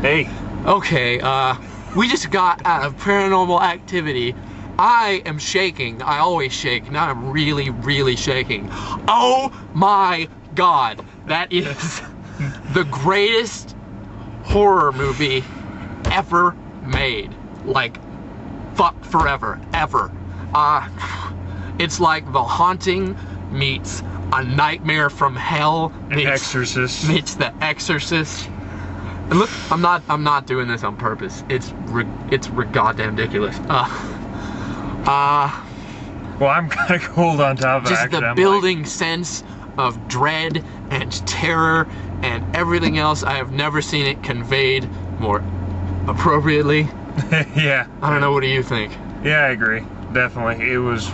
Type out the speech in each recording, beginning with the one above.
Hey. Okay, we just got out of Paranormal Activity. I am shaking. I always shake. Now I'm really, really shaking. Oh my God. That is the greatest horror movie ever made. Like, fuck forever. Ever. It's like The Haunting meets A Nightmare from Hell meets Exorcist. Meets The Exorcist. And look, I'm not doing this on purpose. It's goddamn ridiculous. Well, I'm kind of cold on top of it. Just actually. the building sense of dread and terror and everything else. I have never seen it conveyed more appropriately. Yeah. I don't know. What do you think? Yeah, I agree. Definitely. It was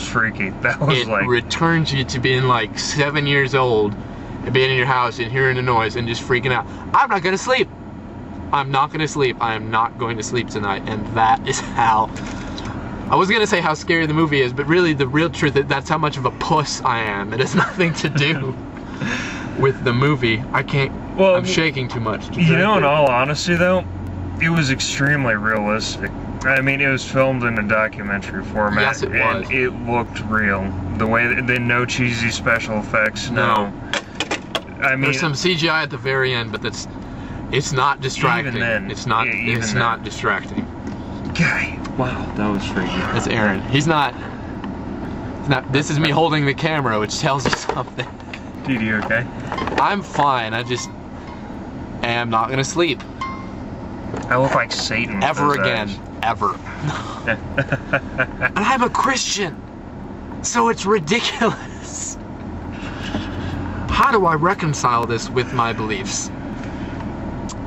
freaky. That was It returns you to being like 7 years old and being in your house and hearing the noise and just freaking out. I'm not gonna sleep. I'm not gonna sleep. I am not going to sleep tonight. And that is how. I was gonna say how scary the movie is, but really the real truth is that's how much of a puss I am. It has nothing to do with the movie. I can't. Well, I'm shaking too much. You know, in all honesty, though, it was extremely realistic. I mean, it was filmed in a documentary format. Yes, it was. And it looked real. The way that no cheesy special effects. No. I mean, there's some CGI at the very end, but it's not distracting. Even then, it's not. Yeah, it's not distracting. Guy, wow, that was freaky. That's Aaron. He's not. This is me holding the camera, which tells you something. Dude, you okay? I'm fine. I just am not gonna sleep. I look like Satan. Ever again. Eyes. Ever. And I'm a Christian, so it's ridiculous. How do I reconcile this with my beliefs?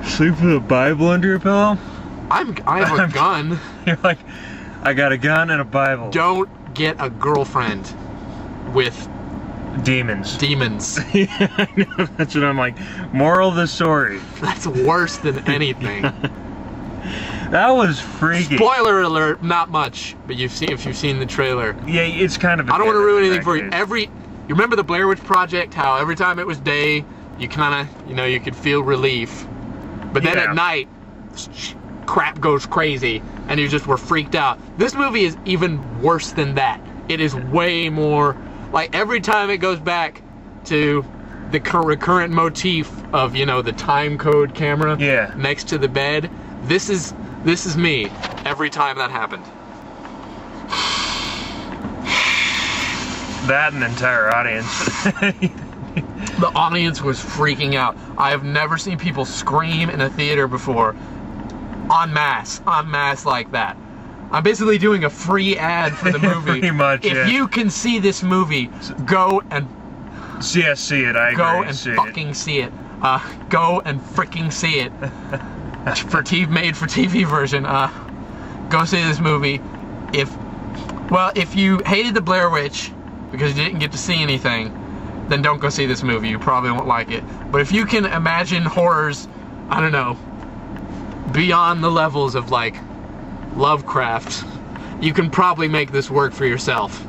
Sleep with a Bible under your pillow? I have a gun. You're like, I got a gun and a Bible. Don't get a girlfriend with demons. Demons. Yeah, I know. That's what I'm like. Moral of the story. That's worse than anything. That was freaky. Spoiler alert, not much, but if you've seen the trailer. Yeah, it's kind of. I don't want to ruin anything for you. You remember the Blair Witch Project? How every time it was day, you kind of, you could feel relief, but then at night, crap goes crazy, and you just were freaked out. This movie is even worse than that. It is way more. Like, every time it goes back to the recurrent motif of, the time code camera next to the bed, this is me every time that happened. That and the entire audience. The audience was freaking out. I have never seen people scream in a theater before en masse like that. I'm basically doing a free ad for the movie. Pretty much, if you can see this movie, go and see it. I agree. Go and fucking see it. Go and freaking see it. Made for TV version. Go see this movie. If you hated the Blair Witch because you didn't get to see anything, then don't go see this movie. You probably won't like it. But if you can imagine horrors, I don't know, beyond the levels of like Lovecraft, you can probably make this work for yourself.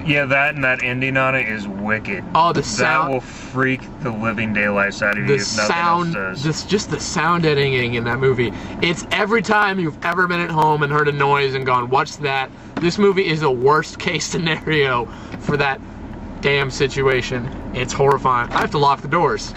Yeah, that ending on it is wicked. Oh, the sound. That will freak the living daylights out of you if nothing else does. Just the sound editing in that movie. It's every time you've ever been at home and heard a noise and gone, what's that? This movie is a worst case scenario for that damn situation. It's horrifying. I have to lock the doors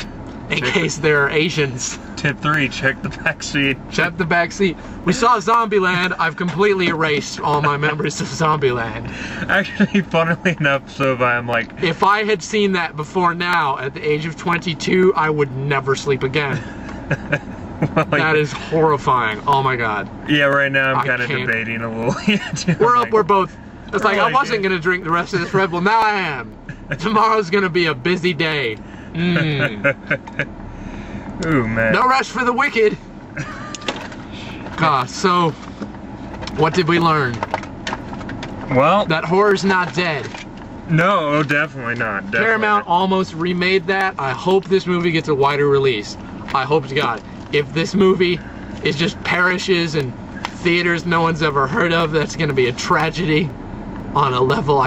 in case there are Asians. Tip 3, check the back seat. Check the back seat. We saw Zombieland. I've completely erased all my memories of Zombieland. Actually, funnily enough, so I'm like... If I had seen that before now, at the age of 22, I would never sleep again. Well, that is horrifying. Oh my God. Yeah, right now I'm kind of debating a little. We're both... It's like, I wasn't going to drink the rest of this Red Bull. Now I am. Tomorrow's going to be a busy day. Ooh, man. No rest for the wicked. So, what did we learn? Well, that horror's not dead. No, definitely not. Paramount almost remade that. I hope this movie gets a wider release. I hope to God. If this movie is just perishes in theaters no one's ever heard of, that's going to be a tragedy on a level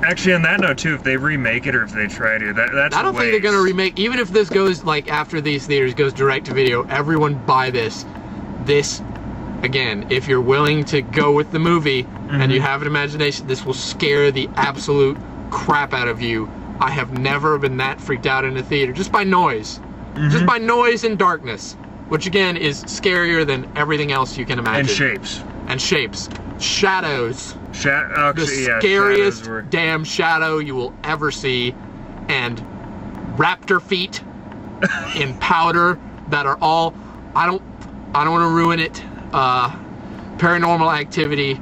Actually, on that note too, if they remake it or if they try to, that's I don't think they're gonna remake. Even if this goes like after these theaters goes direct to video, everyone buy this. This, again, if you're willing to go with the movie and you have an imagination, this will scare the absolute crap out of you. I have never been that freaked out in a theater just by noise, just by noise and darkness, which again is scarier than everything else you can imagine. And shapes, shadows. The scariest damn shadow you will ever see, and raptor feet in powder that are all, I don't want to ruin it. Paranormal Activity,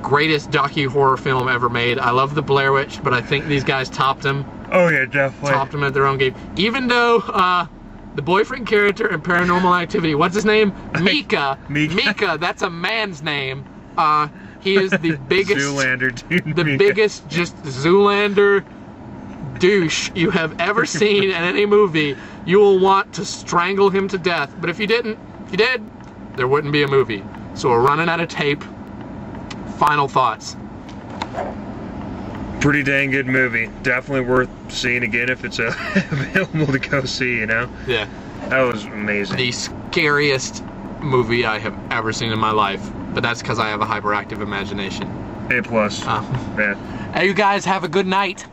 greatest docu-horror film ever made. I love the Blair Witch, but I think these guys topped them. Oh yeah, definitely. Topped them at their own game. Even though the boyfriend character in Paranormal Activity, what's his name? Mika. Mika, that's a man's name. He is the biggest Zoolander dude. The biggest just Zoolander douche you have ever seen in any movie. You will want to strangle him to death. But if you did, there wouldn't be a movie. So we're running out of tape. Final thoughts. Pretty dang good movie. Definitely worth seeing again if it's available to go see, you know? Yeah. That was amazing. The scariest movie I have ever seen in my life. But that's because I have a hyperactive imagination. A+. Yeah. Hey, you guys have a good night.